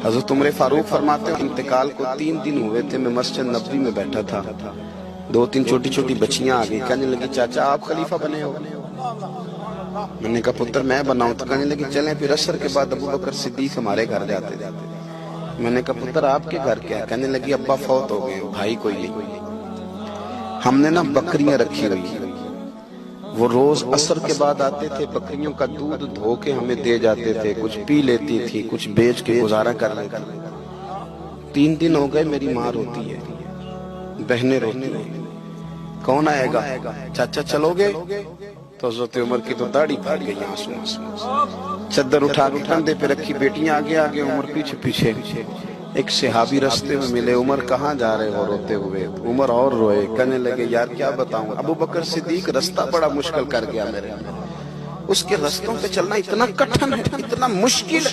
हज़रत उमर फारूक फरमाते हैं इंतकाल को 3 दिन हुए थे, मैं मस्जिद नबवी में बैठा था, 2-3 छोटी छोटी बच्चियां आ गई, कहने लगी चाचा आप खलीफा बने हो। मैंने कहा पुत्र मैं बनाऊं, तो कहने लगी चलें फिर असर के बाद अबू बकर सिद्दीक हमारे घर जाते थे। मैंने कहा पुत्र आपके घर क्या है? कहने लगी अब्बा फौत हो गए, भाई कोई नहीं। हमने ना बकरियां रखी हुई, वो रोज असर के बाद आते थे, बकरियों का दूध धो के हमें दे जाते थे, कुछ पी लेती थी, कुछ बेच के गुजारा कर लेती थी। 3 दिन हो गए, मेरी माँ रोती है, बहनें रोती है, कौन आएगा? चाचा चलोगे? तो हज़रत उमर की तो दाढ़ी फट गई आंसू आंसू। चद्दर उठा के कंधे पे रखी, बेटियां आगे आगे, उमर पीछे पीछे। एक सहाबी रास्ते में मिले, उमर कहाँ जा रहे हो रोते हुए? उमर और रोए, कहने लगे यार क्या बताऊं, अबू बकर सिद्दीक रास्ता बड़ा मुश्किल कर गया मेरे, उसके रास्तों पे चलना इतना कठिन है, इतना मुश्किल।